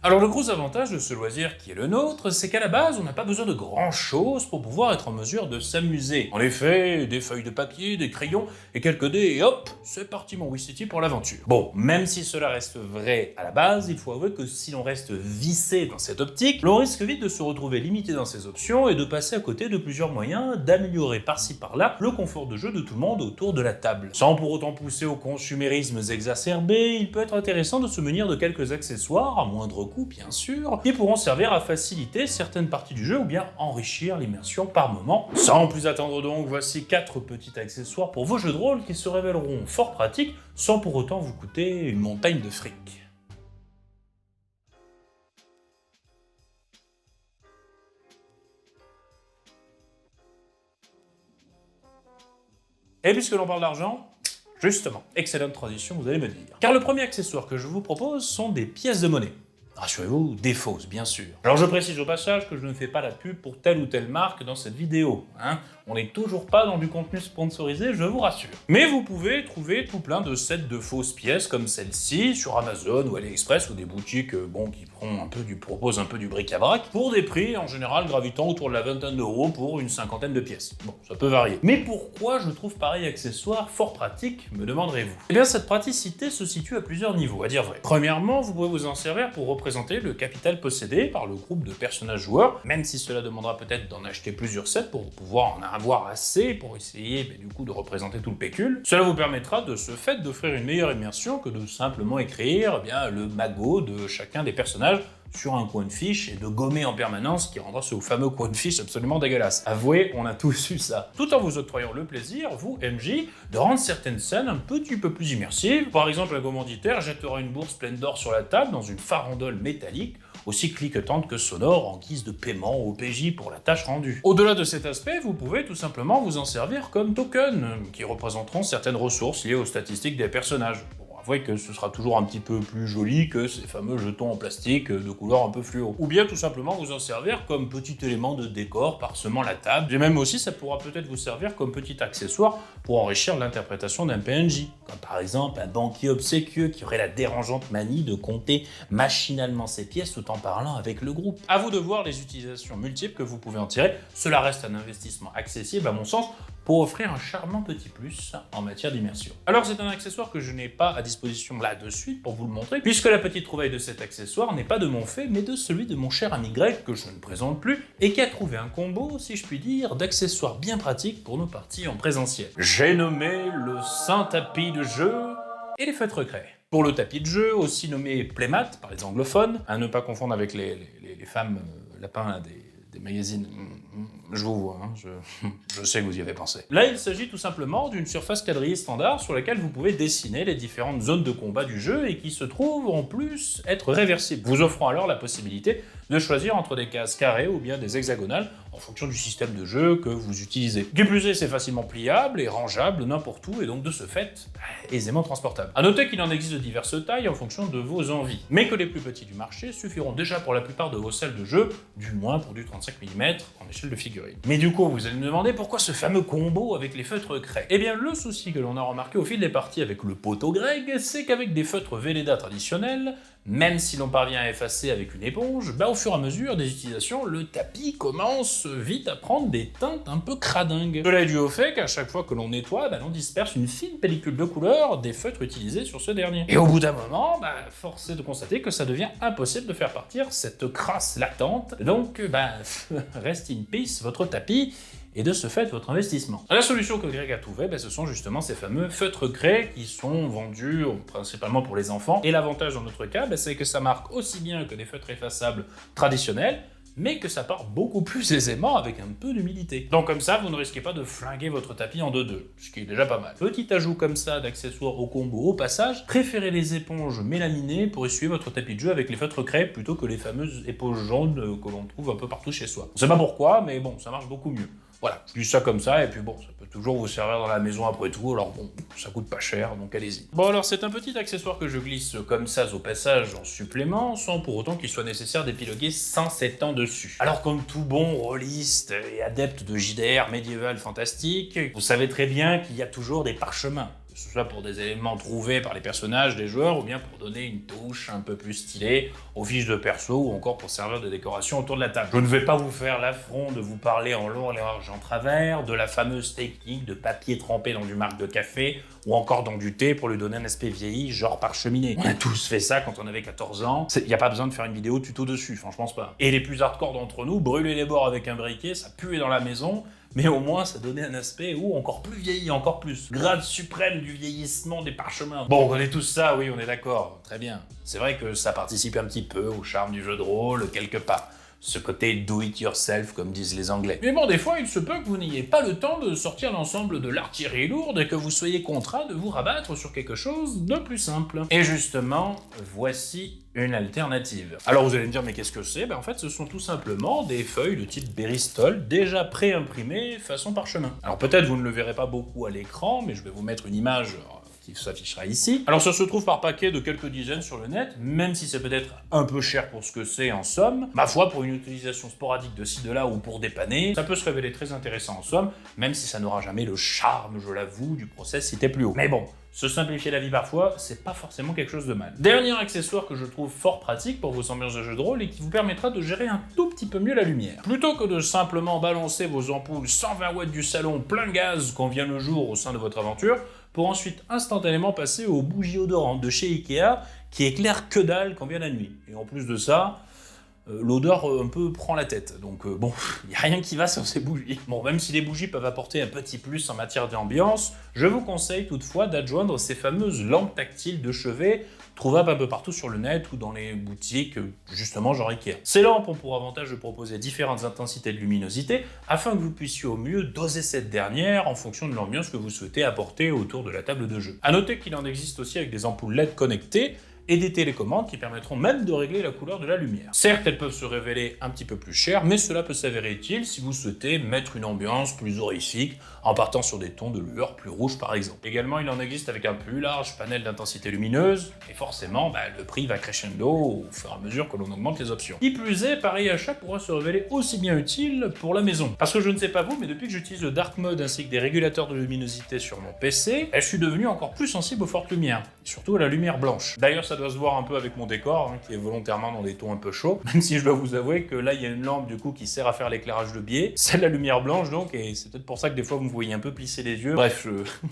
Alors le gros avantage de ce loisir qui est le nôtre, c'est qu'à la base, on n'a pas besoin de grand chose pour pouvoir être en mesure de s'amuser. En effet, des feuilles de papier, des crayons et quelques dés et hop, c'est parti mon WeCity pour l'aventure. Bon, même si cela reste vrai à la base, il faut avouer que si l'on reste vissé dans cette optique, l'on risque vite de se retrouver limité dans ses options et de passer à côté de plusieurs moyens d'améliorer par-ci par-là le confort de jeu de tout le monde autour de la table. Sans pour autant pousser aux consumérismes exacerbés, il peut être intéressant de se munir de quelques accessoires, à moindre coût bien sûr, qui pourront servir à faciliter certaines parties du jeu ou bien enrichir l'immersion par moment. Sans plus attendre donc, voici 4 petits accessoires pour vos jeux de rôle qui se révéleront fort pratiques sans pour autant vous coûter une montagne de fric. Et puisque l'on parle d'argent, justement, excellente transition, vous allez me dire. Car le premier accessoire que je vous propose sont des pièces de monnaie. Rassurez-vous, des fausses, bien sûr. Alors je précise au passage que je ne fais pas la pub pour telle ou telle marque dans cette vidéo. On n'est toujours pas dans du contenu sponsorisé, je vous rassure. Mais vous pouvez trouver tout plein de sets de fausses pièces comme celle-ci sur Amazon ou AliExpress ou des boutiques qui proposent un peu du bric-à-brac pour des prix en général gravitant autour de la vingtaine d'euros pour une cinquantaine de pièces. Bon, ça peut varier. Mais pourquoi je trouve pareil accessoire fort pratique, me demanderez-vous? Eh bien cette praticité se situe à plusieurs niveaux, à dire vrai. Premièrement, vous pouvez vous en servir pour représenter le capital possédé par le groupe de personnages joueurs, même si cela demandera peut-être d'en acheter plusieurs sets pour pouvoir en avoir assez pour essayer du coup de représenter tout le pécule. Cela vous permettra de ce fait d'offrir une meilleure immersion que de simplement écrire le magot de chacun des personnages sur un coin de fiche et de gommer en permanence, qui rendra ce fameux coin de fiche absolument dégueulasse. Avouez, on a tous eu ça. Tout en vous octroyant le plaisir, vous, MJ, de rendre certaines scènes un petit peu plus immersives. Par exemple, un commanditaire jettera une bourse pleine d'or sur la table dans une farandole métallique, aussi cliquetante que sonore, en guise de paiement au PJ pour la tâche rendue. Au-delà de cet aspect, vous pouvez tout simplement vous en servir comme tokens, qui représenteront certaines ressources liées aux statistiques des personnages. Avouez que ce sera toujours un petit peu plus joli que ces fameux jetons en plastique de couleur un peu fluo. Ou bien tout simplement vous en servir comme petit élément de décor parsemant la table. Et même aussi ça pourra peut-être vous servir comme petit accessoire pour enrichir l'interprétation d'un PNJ. Comme par exemple un banquier obséquieux qui aurait la dérangeante manie de compter machinalement ses pièces tout en parlant avec le groupe. À vous de voir les utilisations multiples que vous pouvez en tirer. Cela reste un investissement accessible à mon sens pour offrir un charmant petit plus en matière d'immersion. Alors c'est un accessoire que je n'ai pas à disposition là de suite pour vous le montrer, puisque la petite trouvaille de cet accessoire n'est pas de mon fait, mais de celui de mon cher ami Greg, que je ne présente plus, et qui a trouvé un combo, si je puis dire, d'accessoires bien pratiques pour nos parties en présentiel. J'ai nommé le saint tapis de jeu et les feutres craies. Pour le tapis de jeu, aussi nommé playmat par les anglophones, à ne pas confondre avec les femmes lapins là, des magazines. Je vous vois, je sais que vous y avez pensé. Là, il s'agit tout simplement d'une surface quadrillée standard sur laquelle vous pouvez dessiner les différentes zones de combat du jeu et qui se trouve en plus être réversible, vous offrant alors la possibilité de choisir entre des cases carrées ou bien des hexagonales en fonction du système de jeu que vous utilisez. Qui plus est, c'est facilement pliable et rangeable n'importe où et donc de ce fait, aisément transportable. A noter qu'il en existe de diverses tailles en fonction de vos envies, mais que les plus petits du marché suffiront déjà pour la plupart de vos salles de jeu, du moins pour du 35 mm en échelle de figurine. Mais du coup, vous allez me demander pourquoi ce fameux combo avec les feutres craies. Eh bien, le souci que l'on a remarqué au fil des parties avec le poteau Greg, c'est qu'avec des feutres Velleda traditionnels, même si l'on parvient à effacer avec une éponge, au fur et à mesure des utilisations, le tapis commence vite à prendre des teintes un peu cradingues. Cela est dû au fait qu'à chaque fois que l'on nettoie, l'on disperse une fine pellicule de couleur des feutres utilisés sur ce dernier. Et au bout d'un moment, force est de constater que ça devient impossible de faire partir cette crasse latente, donc rest in peace votre tapis, et de ce fait votre investissement. La solution que Greg a trouvée, ce sont justement ces fameux feutres craies qui sont vendus principalement pour les enfants, et l'avantage dans notre cas, c'est que ça marque aussi bien que des feutres effaçables traditionnels, mais que ça part beaucoup plus aisément avec un peu d'humidité. Donc comme ça, vous ne risquez pas de flinguer votre tapis en 2-2, ce qui est déjà pas mal. Petit ajout comme ça d'accessoires au combo au passage, préférez les éponges mélaminées pour essuyer votre tapis de jeu avec les feutres craies plutôt que les fameuses éponges jaunes que l'on trouve un peu partout chez soi. On sait pas pourquoi, mais bon, ça marche beaucoup mieux. Voilà, je dis ça comme ça, et puis bon, ça peut toujours vous servir dans la maison après tout, alors bon, ça coûte pas cher, donc allez-y. Bon alors c'est un petit accessoire que je glisse comme ça au passage en supplément, sans pour autant qu'il soit nécessaire d'épiloguer 107 ans dessus. Alors comme tout bon rôliste et adepte de JDR médiéval fantastique, vous savez très bien qu'il y a toujours des parchemins. que ce soit pour des éléments trouvés par les personnages des joueurs ou bien pour donner une touche un peu plus stylée aux fiches de perso ou encore pour servir de décoration autour de la table. Je ne vais pas vous faire l'affront de vous parler en long, en large, en travers de la fameuse technique de papier trempé dans du marc de café ou encore dans du thé pour lui donner un aspect vieilli, genre par cheminée. On a tous fait ça quand on avait 14 ans. Il n'y a pas besoin de faire une vidéo tuto dessus, franchement je pense pas. Et les plus hardcore d'entre nous, brûler les bords avec un briquet, ça puait dans la maison, mais au moins ça donnait un aspect encore plus vieilli, encore plus. Grade suprême du vieillissement des parchemins. Bon, on connaît tous ça, oui, on est d'accord, très bien. C'est vrai que ça participe un petit peu au charme du jeu de rôle, quelque part. Ce côté do it yourself, comme disent les Anglais. Mais bon, des fois, il se peut que vous n'ayez pas le temps de sortir l'ensemble de l'artillerie lourde et que vous soyez contraint de vous rabattre sur quelque chose de plus simple. Et justement, voici une alternative. Alors vous allez me dire, mais qu'est-ce que c'est? En fait, ce sont tout simplement des feuilles de type Bristol, déjà pré-imprimées façon parchemin. Alors peut-être vous ne le verrez pas beaucoup à l'écran, mais je vais vous mettre une image qui s'affichera ici. Alors ça se trouve par paquet de quelques dizaines sur le net, même si c'est peut-être un peu cher pour ce que c'est en somme. Ma foi, pour une utilisation sporadique de ci de là ou pour dépanner, ça peut se révéler très intéressant en somme, même si ça n'aura jamais le charme, je l'avoue, du process cité plus haut. Mais bon, se simplifier la vie parfois, c'est pas forcément quelque chose de mal. Dernier accessoire que je trouve fort pratique pour vos ambiances de jeu de rôle et qui vous permettra de gérer un tout petit peu mieux la lumière. Plutôt que de simplement balancer vos ampoules 120 watts du salon plein gaz quand vient le jour au sein de votre aventure, pour ensuite instantanément passer aux bougies odorantes de chez Ikea qui éclairent que dalle quand vient la nuit. Et en plus de ça, l'odeur un peu prend la tête, donc bon, il n'y a rien qui va sur ces bougies. Bon, même si les bougies peuvent apporter un petit plus en matière d'ambiance, je vous conseille toutefois d'adjoindre ces fameuses lampes tactiles de chevet trouvables un peu partout sur le net ou dans les boutiques, justement genre Ikea. Ces lampes ont pour avantage de proposer différentes intensités de luminosité afin que vous puissiez au mieux doser cette dernière en fonction de l'ambiance que vous souhaitez apporter autour de la table de jeu. A noter qu'il en existe aussi avec des ampoules LED connectées et des télécommandes qui permettront même de régler la couleur de la lumière. Certes, elles peuvent se révéler un petit peu plus chères, mais cela peut s'avérer utile si vous souhaitez mettre une ambiance plus horrifique en partant sur des tons de lueur plus rouges par exemple. Également, il en existe avec un plus large panel d'intensité lumineuse, et forcément, le prix va crescendo au fur et à mesure que l'on augmente les options. Qui plus est, pareil achat pourra se révéler aussi bien utile pour la maison. Parce que je ne sais pas vous, mais depuis que j'utilise le Dark Mode ainsi que des régulateurs de luminosité sur mon PC, je suis devenu encore plus sensible aux fortes lumières, et surtout à la lumière blanche. D'ailleurs, ça doit se voir un peu avec mon décor, qui est volontairement dans des tons un peu chauds, même si je dois vous avouer que là, il y a une lampe du coup qui sert à faire l'éclairage de biais, c'est de la lumière blanche donc, et c'est peut-être pour ça que des fois vous me voyez un peu plisser les yeux. Bref,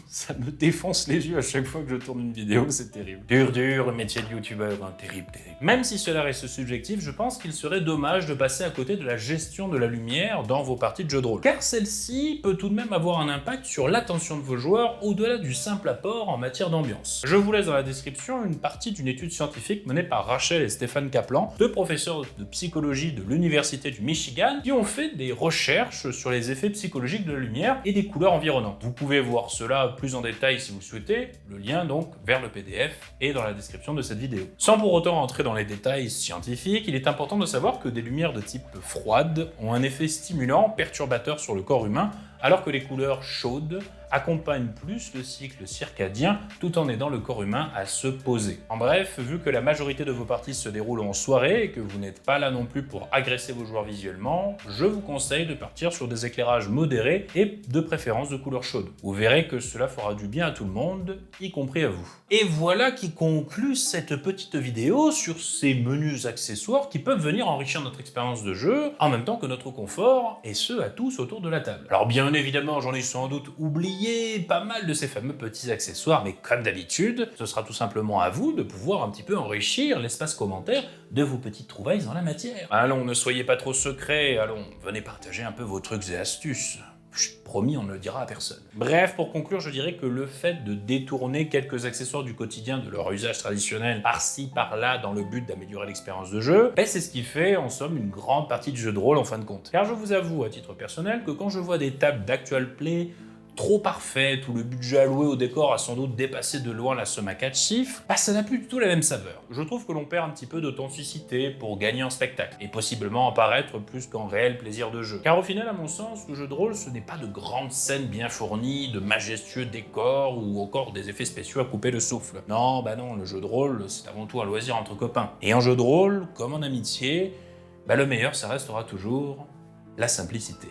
ça me défonce les yeux à chaque fois que je tourne une vidéo, c'est terrible. Dur, le métier de youtubeur, terrible. Même si cela reste subjectif, je pense qu'il serait dommage de passer à côté de la gestion de la lumière dans vos parties de jeu de rôle, car celle-ci peut tout de même avoir un impact sur l'attention de vos joueurs au-delà du simple apport en matière d'ambiance. Je vous laisse dans la description une partie d'une étude scientifique menée par Rachel et Stéphane Kaplan, deux professeurs de psychologie de l'Université du Michigan, qui ont fait des recherches sur les effets psychologiques de la lumière et des couleurs environnantes. Vous pouvez voir cela plus en détail si vous le souhaitez, le lien donc vers le PDF est dans la description de cette vidéo. Sans pour autant entrer dans les détails scientifiques, il est important de savoir que des lumières de type froide ont un effet stimulant, perturbateur sur le corps humain, alors que les couleurs chaudes accompagnent plus le cycle circadien tout en aidant le corps humain à se poser. En bref, vu que la majorité de vos parties se déroulent en soirée et que vous n'êtes pas là non plus pour agresser vos joueurs visuellement, je vous conseille de partir sur des éclairages modérés et de préférence de couleurs chaudes. Vous verrez que cela fera du bien à tout le monde, y compris à vous. Et voilà qui conclut cette petite vidéo sur ces menus accessoires qui peuvent venir enrichir notre expérience de jeu en même temps que notre confort, et ce à tous autour de la table. Alors bien évidemment, j'en ai sans doute oublié pas mal de ces fameux petits accessoires, mais comme d'habitude, ce sera tout simplement à vous de pouvoir un petit peu enrichir l'espace commentaire de vos petites trouvailles en la matière. Allons, ne soyez pas trop secrets, allons, venez partager un peu vos trucs et astuces. Chut, promis, on ne le dira à personne. Bref, pour conclure, je dirais que le fait de détourner quelques accessoires du quotidien de leur usage traditionnel par-ci, par-là, dans le but d'améliorer l'expérience de jeu, c'est ce qui fait, en somme, une grande partie du jeu de rôle en fin de compte. Car je vous avoue, à titre personnel, que quand je vois des tables d'actual play trop parfaite, où le budget alloué au décor a sans doute dépassé de loin la somme à 4 chiffres, ça n'a plus du tout la même saveur. Je trouve que l'on perd un petit peu d'authenticité pour gagner en spectacle, et possiblement en paraître plus qu'en réel plaisir de jeu. Car au final, à mon sens, le jeu de rôle, ce n'est pas de grandes scènes bien fournies, de majestueux décors, ou encore des effets spéciaux à couper le souffle. Non, non, le jeu de rôle, c'est avant tout un loisir entre copains. Et en jeu de rôle, comme en amitié, le meilleur, ça restera toujours la simplicité.